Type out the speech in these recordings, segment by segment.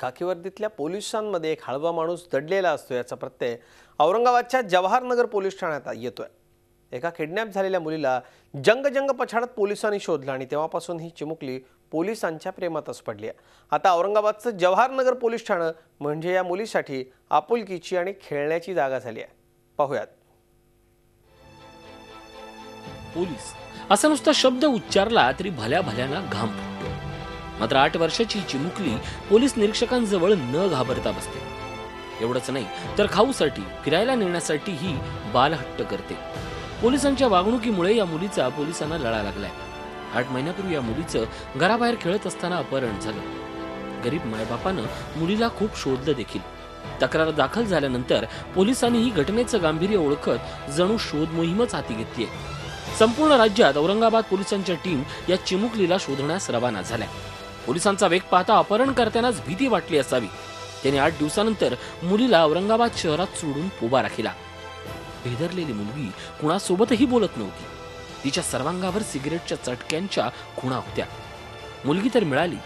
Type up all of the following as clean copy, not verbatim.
खाकी वर्दीतल्या पोलिसांमध्ये एक हळवा माणूस दडलेला असतो याचा प्रत्यय औरंगाबादच्या जवाहरनगर पोलीस ठाण्यात येतोय। एका किडनॅप झालेल्या मुलीला जंग पछाडत पोलिसांनी शोधलं आणि तेव्हापासून ही चिमुकली पोलिसांच्या प्रेमातच पडली आहे। आता औरंगाबादचं जवाहरनगर पोलीस ठाणं म्हणजे या मुलीसाठी आपुलकीची आणि खेळण्याची जागा झाली आहे। पाहूयात। पोलीस असा नुसता शब्द उच्चारला तरी भल्या भल्याना घाम फुटतो। मात्र 8 वर्षाची चिमुकली पोलीस निरीक्षकांजवळ न घाबरता बसते। एवढंच नाही तर खाऊसाठी फिरायला नेण्यासाठी ही बालहट्ट करते। पोलिसांच्या वागणुकीमुळे या मुलीचा पोलिसांना लळा लागलाय। 8 महिन्यापूर्वी या मुलीचं घराबाहेर खेळत असताना अपहरण झालं। गरीब मायबापानं मुलीला खूप शोधलं देखील। तक्रार दाखल झाल्यानंतर पोलिसांनी ही घटनेचं गांभीर्य ओळखत जणू शोध मोहीमच हाती घेतलीये। संपूर्ण राज्यात औरंगाबाद पोलिसांच्या टीम या चिमुकलीला शोधण्यास रवाना झाल्या। पोलिसांचा वेग पाहता अपहरणकर्त्यांनाच भीती वाटली असावी। त्यांनी 8 दिवसानंतर मुलीला औरंगाबाद शहरात सोडून पोबारा केला। भेदरलेली मुलगी कुणासोबतही बोलत नव्हती। तिच्या सर्वांगावर सिगारेटच्या चटक्यांच्या खुणा होत्या। मुलगी तर मिळाली,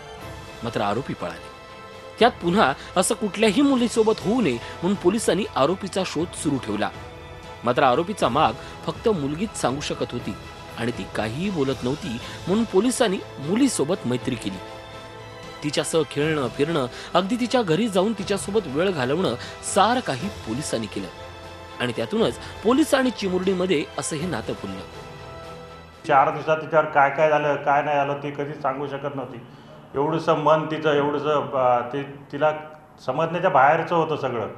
मात्र आरोपी पळाले। त्यात पुन्हा असं कुठल्याही मुलीसोबत होऊ नये म्हणून पोलिसांनी आरोपीचा शोध सुरू ठेवला। मात्र आरोपीचा माग फक्त मुलगीच सांगू शकत होती आणि ती काहीही बोलत नव्हती म्हणून पोलिसांनी मुलीसोबत मैत्री केली। तिच्यासह खेळणं फिरणं, अगदी तिच्या घरी जाऊन तिच्यासोबत वेळ घालवणं सारं काही पोलिसांनी केलं आणि त्यातूनच पोलीस आणि चिमुरडीमध्ये असं हे नातं फुललं। 4 दिवसात तिच्यावर काय काय झालं काय नाही झालं ती कधीच सांगू शकत नव्हती। एवढंसं मन तिचं एवढंसं ते तिला समजण्याच्या बाहेरचं होतं सगळं।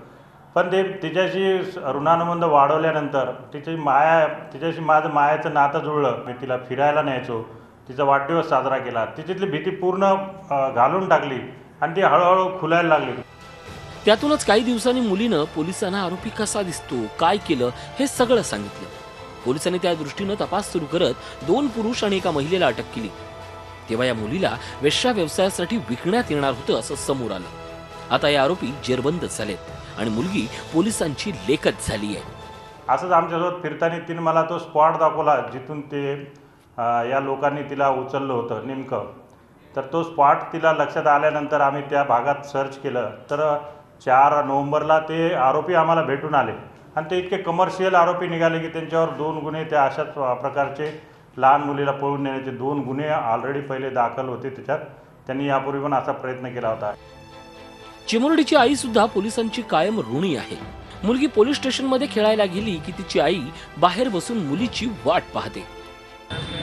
पण ते तिच्याशी ऋणानुबंध वाढवल्यानंतर तिच्याशी माझं मायाचं नातं जुळलं। मी तिला फिरायला न्यायचो, तिचा वाढदिवस साजरा केला। तिच्यातली भीती पूर्ण घालून टाकली आणि ती हळूहळू खुलायला लागली। त्यातूनच काही दिवसांनी मुलीनं पोलिसांना आरोपी कसा दिसतो, काय केलं हे सगळं सांगितलं। पोलिसांनी त्या दृष्टीनं तपास सुरू करत 2 पुरुष आणि एका महिलेला अटक केली। तेव्हा या मुलीला वेश्या व्यवसायासाठी विकण्यात येणार होतं असं समोर आलं। आता या आरोपी जेरबंद झालेत आणि मुलगी पोलिसांची लेखच झाली आहे। असंच आमच्यासोबत फिरताना तिने मला तो स्पॉट दाखवला जिथून ते या लोकांनी तिला उचललं होतं नेमकं। तर तो स्पॉट तिला लक्षात आल्यानंतर आम्ही त्या भागात सर्च केलं तर 4 नोव्हेंबरला ते आरोपी आम्हाला भेटून आले आणि ते इतके कमर्शियल आरोपी निघाले की त्यांच्यावर 2 गुन्हे त्या अशाच प्रकारचे लहान मुलीला पळून नेण्याचे 2 गुन्हे ऑलरेडी पहिले दाखल होते त्याच्यात। त्यांनी यापूर्वी पण असा प्रयत्न केला होता। चिमुरडीची आई सुद्धा पोलिसांची कायम ऋणी आहे। मुलगी पोलीस स्टेशनमध्ये खेळायला गेली की तिची आई बाहेर बसून मुलीची वाट पाहते।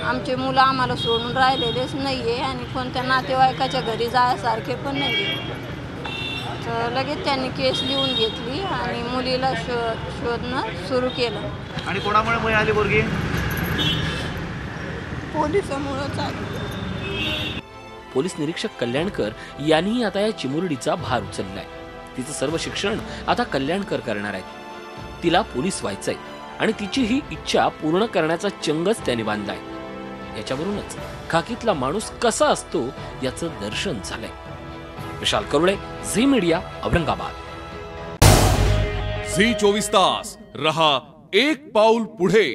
आमचे मुलं आम्हाला सोडून राहिलेलेच नाहीये आणि कोणत्या नातेवाईकाच्या घरी जायसारखे पण नाहीये। तर लगेच त्यांनी केस लिहून घेतली आणि मुलीला शोधणं सुरू केलं। आणि कोणामुळे मिळाली मुलगी? पोलिसांमुळेच आली। पोलीस निरीक्षक कल्याणकर यांनी आता या चिमुरडीचा भार उचललाय। तिचं सर्व शिक्षण आता कल्याणकर करणार आहेत। तिला पोलीस व्हायचंय आणि तिची ही इच्छा पूर्ण करण्याचा चंगच त्याने बांधलाय। याच्यावरूनच खाकीतला माणूस कसा असतो याचं दर्शन झालंय। विशाल करुळे, झी मीडिया, औरंगाबाद। झी 24 तास रहा एक पाऊल पुढे।